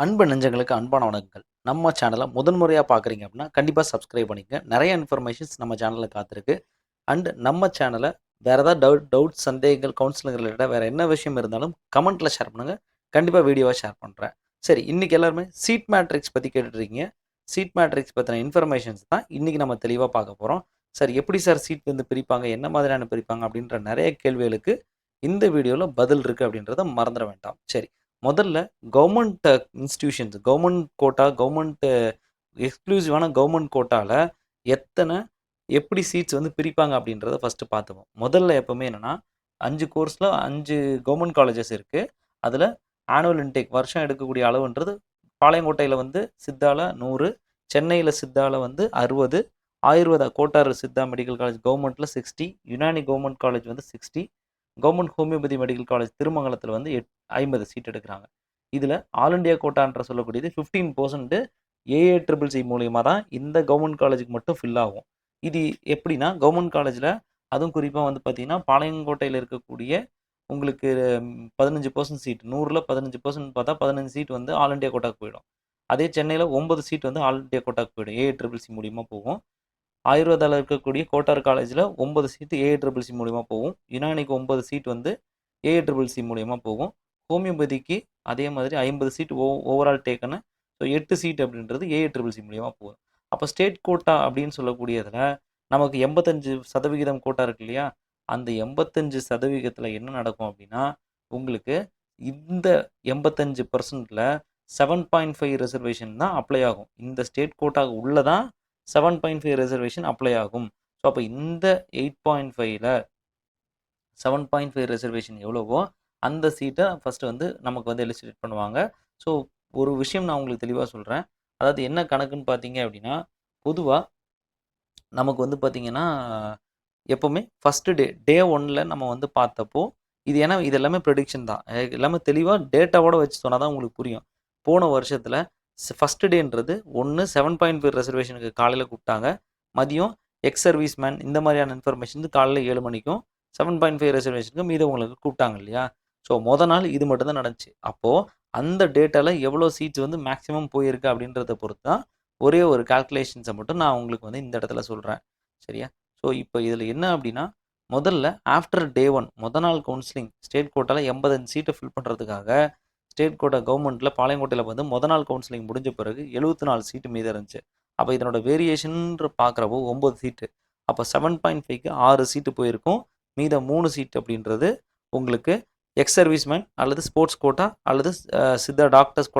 அன்பு நெஞ்சங்களுக்கு அன்பான வணக்கங்கள். நம்ம சேனலை முதன்முறையாக பார்க்குறீங்க அப்படின்னா கண்டிப்பாக சப்ஸ்கிரைப் பண்ணிக்கங்க. நிறைய இன்ஃபர்மேஷன்ஸ் நம்ம சேனலில் காத்திருக்கு. அண்ட் நம்ம சேனலை வேறு ஏதாவது டவுட்ஸ் சந்தேகங்கள் கவுன்சிலிங் ரிலேட்டடாக வேறு என்ன விஷயம் இருந்தாலும் கமெண்ட்டில் ஷேர் பண்ணுங்கள். கண்டிப்பாக வீடியோவாக ஷேர் பண்ணுறேன். சரி, இன்றைக்கி எல்லாருமே சீட் மேட்ரிக்ஸ் பற்றி கேட்டுட்ருக்கீங்க. சீட் மேட்ரிக்ஸ் பற்றின இன்ஃபர்மேஷன்ஸ் தான் இன்றைக்கி நம்ம தெளிவாக பார்க்க போகிறோம். சார், எப்படி சார் சீட் வந்து பிரிப்பாங்க, என்ன மாதிரியான பிரிப்பாங்க அப்படின்ற நிறைய கேள்விகளுக்கு இந்த வீடியோவில் பதில் இருக்குது அப்படின்றத மறந்துட வேண்டாம். சரி, முதல்ல government institutions, government quota, government எக்ஸ்க்ளூசிவான கவர்மெண்ட் கோட்டாவில் எத்தனை எப்படி சீட்ஸ் வந்து பிரிப்பாங்க அப்படின்றத ஃபஸ்ட்டு பார்த்துப்போம். முதல்ல எப்போவுமே என்னென்னா 5 கோர்ஸில் 5 கவர்மெண்ட் காலேஜஸ் இருக்குது. அதில் ஆனுவல் இன்டேக் வருஷம் எடுக்கக்கூடிய அளவுன்றது பாளையங்கோட்டையில் வந்து சித்தாவில் 100, சென்னையில் சித்தாவில் வந்து 60, ஆயுர்வேதா கோட்டார் சித்தா மெடிக்கல் காலேஜ் கவர்மெண்ட்டில் 60, யுனானி கவர்மெண்ட் காலேஜ் வந்து 60, கவர்மெண்ட் ஹோமியோபதி மெடிக்கல் காலேஜ் திருமங்கலத்தில் வந்து 50 சீட் எடுக்கிறாங்க. இதில் ஆல் இண்டியா கோட்டான்ற சொல்லக்கூடியது 15% ஏஏட்ரிபிள்சி மூலியமாக தான் இந்த கவர்மெண்ட் காலேஜுக்கு மட்டும் ஃபில் ஆகும். இது எப்படின்னா, கவர்மெண்ட் காலேஜில் அதுவும் குறிப்பாக வந்து பார்த்தீங்கன்னா பாளையங்கோட்டையில் இருக்கக்கூடிய உங்களுக்கு 15% சீட், 100ல் 15% பார்த்தா 15 சீட் வந்து ஆல் இண்டியா கோட்டாக்கு போயிடும். அதே சென்னையில் 9 சீட் வந்து ஆல் இண்டியா கோட்டாக்கு போயிடும், ஏஏட்ரிபிள்சி மூலியமாக போகும். ஆயுர்வேதாவில் இருக்கக்கூடிய கோட்டார் காலேஜில் 9 சீட்டு ஏஏட்ரிபிள்சி மூலியமாக போகும். யுனானிக்கு 9 சீட் வந்து ஏஏட்ரிபிள்சி மூலியமாக போகும். ஹோமியோபதிக்கு அதே மாதிரி 50 சீட் ஓவரால் டேக்கனு. ஸோ 8 சீட் அப்படின்றது ஏஏட்ரிபிள்சி மூலியமாக போகும். அப்போ ஸ்டேட் கோட்டா அப்படின்னு சொல்லக்கூடியதில் நமக்கு 85% கோட்டா இருக்கு இல்லையா? அந்த 85% என்ன நடக்கும் அப்படின்னா, உங்களுக்கு இந்த 85%ல் 7.5 ரிசர்வேஷன் தான் அப்ளை ஆகும். இந்த ஸ்டேட் கோட்டாக உள்ள தான் 7.5 ரிசர்வேஷன் அப்ளை ஆகும். ஸோ அப்போ இந்த 8.5ல் 7.5 ரிசர்வேஷன் எவ்வளவோ அந்த சீட்டை ஃபஸ்ட்டு வந்து நமக்கு வந்து எலிசிலேட் பண்ணுவாங்க. ஸோ ஒரு விஷயம் நான் உங்களுக்கு தெளிவாக சொல்கிறேன். அதாவது என்ன கணக்குன்னு பார்த்தீங்க அப்படின்னா, பொதுவாக நமக்கு வந்து பார்த்தீங்கன்னா, எப்போவுமே ஃபஸ்ட்டு டே 1ல் நம்ம வந்து பார்த்தப்போ, ஏன்னா இது எல்லாமே ப்ரெடிக்ஷன் தான். எல்லாமே தெளிவாக டேட்டாவோட வச்சு சொன்னா தான் உங்களுக்கு புரியும். போன வருஷத்தில் ஃபஸ்ட்டு டேன்றது 7.5 ரிசர்வேஷனுக்கு காலையில் கூப்பிட்டாங்க. மதியம் எக்ஸ் சர்வீஸ் மேன் இந்த மாதிரியான இன்ஃபர்மேஷன் காலையில் 7 மணிக்கும் 7.5 ரிசர்வேஷனுக்கு மீதவங்களுக்கு கூப்பிட்டாங்க இல்லையா? ஸோ நாள் இது மட்டும் தான் நடந்துச்சு. அப்போது அந்த டேட்டாவில் எவ்வளோ சீட்ஸ் வந்து மேக்ஸிமம் போயிருக்கு அப்படின்றத பொறுத்து தான் ஒரே ஒரு கால்குலேஷன்ஸை மட்டும் நான் உங்களுக்கு வந்து இந்த இடத்துல சொல்கிறேன். சரியா? ஸோ இப்போ இதில் என்ன அப்படின்னா, முதல்ல ஆஃப்டர் டே 1 நாள் கவுன்சிலிங் ஸ்டேட் கோட்டாவில் 85 சீட்டை ஃபில் பண்ணுறதுக்காக ஸ்டேட் கோட்டா கவர்மெண்ட்டில் பாளையங்கோட்டையில் வந்து நாள் கவுன்சிலிங் முடிஞ்ச பிறகு 74 சீட்டு மீதம் இருந்துச்சு. அப்போ இதனோட வேரியேஷன்ற பார்க்குறப்போ 9 சீட்டு. அப்போ 7.5க்கு 6 சீட்டு போயிருக்கும். மீதம் 3 சீட் அப்படின்றது உங்களுக்கு எக்ஸ் சர்வீஸ்மேன் அல்லது ஸ்போர்ட்ஸ் கோட்டா அல்லது சித்தா டாக்டர்ஸ்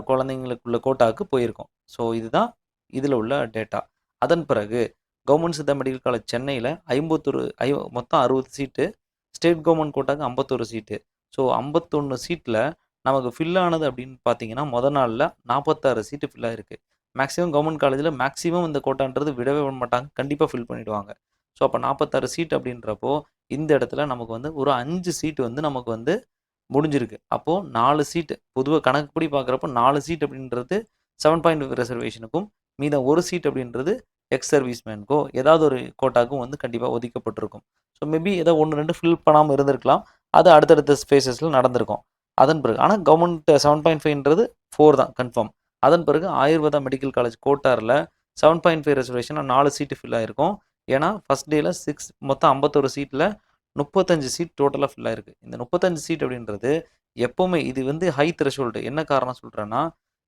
குழந்தைங்களுக்குள்ள கோட்டாவுக்கு போயிருக்கும். ஸோ இதுதான் இதில் உள்ள டேட்டா. அதன் பிறகு கவர்மெண்ட் சித்தா மெடிக்கல் காலேஜ் சென்னையில் மொத்தம் 60 சீட்டு, ஸ்டேட் கவர்மெண்ட் கோட்டாவுக்கு 51 சீட்டு. ஸோ 51 சீட்டில் நமக்கு ஃபில் ஆனது அப்படின்னு பார்த்தீங்கன்னா, நாளில் 46 சீட்டு ஃபில் ஆகிருக்கு. மேக்ஸிமம் கவர்மெண்ட் காலேஜில் மேக்ஸிமம் இந்த கோட்டான்றது விடவே விட மாட்டாங்க, கண்டிப்பாக ஃபில் பண்ணிவிடுவாங்க. ஸோ அப்போ 46 சீட் அப்படின்றப்போ இந்த இடத்துல நமக்கு வந்து ஒரு 5 சீட்டு வந்து நமக்கு வந்து முடிஞ்சிருக்கு. அப்போது 4 சீட்டு பொதுவாக கணக்குப்படி பார்க்குறப்போ 4 சீட் அப்படின்றது 7.5 ரிசர்வேஷனுக்கும், மீதம் 1 சீட் அப்படின்றது எக்ஸ் சர்வீஸ்மேனுக்கோ ஏதாவது ஒரு கோட்டாக்கும் வந்து கண்டிப்பாக ஒதுக்கப்பட்டிருக்கும். ஸோ மேபி ஏதோ 1, 2 ஃபில் பண்ணாமல் இருந்திருக்கலாம். அது அடுத்தடுத்த ஸ்பேசஸில் நடந்திருக்கும். அதன் பிறகு ஆனால் கவர்மெண்ட் 7.5ன்றது 4 தான் கன்ஃபார்ம். அதன் பிறகு ஆயுர்வேதா மெடிக்கல் காலேஜ் கோட்டாரில் 7.5 ரிசர்வேஷனில் 4 சீட்டு ஃபில் ஆகிருக்கும். ஏன்னா ஃபஸ்ட் டேயில் மொத்தம் 51 சீட்டில் 35 சீட் டோட்டலாக ஃபில் ஆகிருக்கு. இந்த 35 சீட் அப்படின்றது எப்போவுமே இது வந்து ஹை த்ரெஷோல்டு. என்ன காரணம் சொல்கிறேன்னா,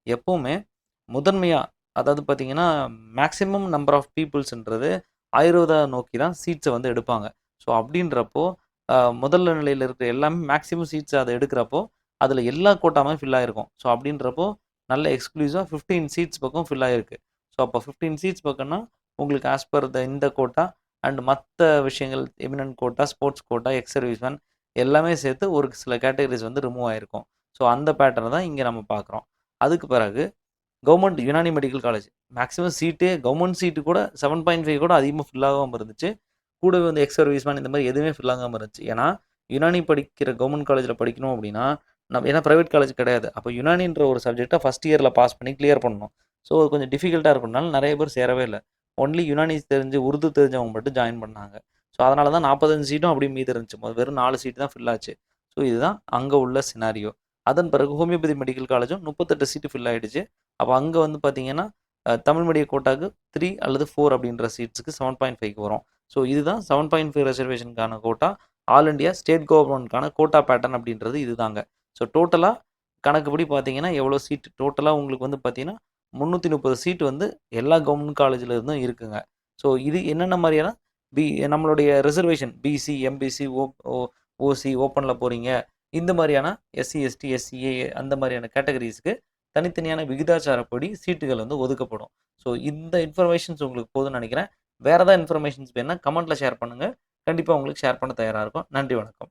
எப்போவுமே முதன்மையாக அதாவது பார்த்தீங்கன்னா மேக்ஸிமம் நம்பர் ஆஃப் பீப்புள்ஸ்ன்றது ஆயுர்வேதா நோக்கி தான் சீட்ஸை வந்து எடுப்பாங்க. ஸோ அப்படின்றப்போ முதல்ல நிலையில் இருக்கிற எல்லாமே மேக்ஸிமம் சீட்ஸ் அதை எடுக்கிறப்போ அதில் எல்லா கோட்டாமே ஃபில் ஆகிருக்கும். ஸோ அப்படின்றப்போ நல்ல எக்ஸ்க்ளூசிவாக 15 சீட்ஸ் பக்கம் ஃபில் ஆகிருக்கு. ஸோ அப்போ 15 சீட்ஸ் பக்கம்னா உங்களுக்கு ஆஸ் பர் இந்த கோட்டா அண்ட் மற்ற விஷயங்கள் eminent quota, sports quota, ex serviceman எல்லாமே சேர்த்து ஒரு சில கேட்டகரிஸ் வந்து ரிமூவ் ஆகிருக்கும். ஸோ அந்த பேட்டர்னை தான் இங்கே நம்ம பார்க்குறோம். அதுக்கு பிறகு government Unani medical college maximum சீட்டே கவர்மெண்ட் சீட்டு கூட 7.5 கூட அதிகமாக ஃபில் ஆகாமல் இருந்துச்சு. கூடவே வந்து எக்ஸ் சர்வீஸ்மேன் இந்த மாதிரி எதுவுமே ஃபில் ஆகாமல் இருந்துச்சு. ஏன்னா யுனானி படிக்கிற கவர்மெண்ட் காலேஜில் படிக்கணும் அப்படின்னா ஏன்னா ப்ரைவேட் காலேஜ் கிடையாது. அப்போ யுனானின்ற ஒரு சப்ஜெக்டை ஃபஸ்ட் இயரில் பாஸ் பண்ணி கிளியர் பண்ணணும். ஸோ கொஞ்சம் டிஃபிகல்ட்டாக இருக்கிறனால நிறைய பேர் சேரவே இல்லை. ஒன்லி யுனானி தெரிஞ்சு உருது தெரிஞ்சவங்க மட்டும் ஜாயின் பண்ணாங்க. ஸோ அதனால தான் 45 சீட்டும் அப்படி மீது இருந்துச்சு. வெறும் 4 சீட்டு தான் ஃபில் ஆச்சு. ஸோ இதுதான் அங்கே உள்ள சினாரியோ. அதன் பிறகு ஹோமியோபதி மெடிக்கல் காலேஜும் 38 சீட்டு ஃபில் ஆயிடுச்சு. அப்போ அங்கே வந்து பார்த்தீங்கன்னா தமிழ் மீடியம் கோட்டாக்கு 3 அல்லது 4 அப்படின்ற சீட்ஸுக்கு 7.5க்கு வரும். ஸோ இதுதான் 7.5 ரிசர்வேஷனுக்கான கோட்டா. ஆல் இண்டியா ஸ்டேட் கவர்மெண்ட்கான கோட்டா பேட்டர்ன் அப்படின்றது இதுதாங்க. ஸோ டோட்டலாக கணக்குப்படி பார்த்தீங்கன்னா எவ்வளோ சீட் டோட்டலாக உங்களுக்கு வந்து பார்த்தீங்கன்னா 330 சீட் வந்து எல்லா கவர்மெண்ட் காலேஜில் இருந்தும் இருக்குங்க. ஸோ இது என்னென்ன மாதிரியான நம்மளுடைய ரிசர்வேஷன் பிசி, எம்பிசி, ஓசி ஓப்பனில் போகிறீங்க, இந்த மாதிரியான எஸ்சி, எஸ்டி, எஸ்சிஏ அந்த மாதிரியான கேட்டகரிஸ்க்கு தனித்தனியான விகிதாச்சாரப்படி சீட்டுகள் வந்து ஒதுக்கப்படும். ஸோ இந்த இன்ஃபர்மேஷன்ஸ் உங்களுக்கு போதும்னு நினைக்கிறேன். வேறு ஏதாவது இன்ஃபர்மேஷன்ஸ் வேணுன்னா கமெண்ட்டில் ஷேர் பண்ணுங்கள். கண்டிப்பாக உங்களுக்கு ஷேர் பண்ண தயாராக இருக்கும். நன்றி, வணக்கம்.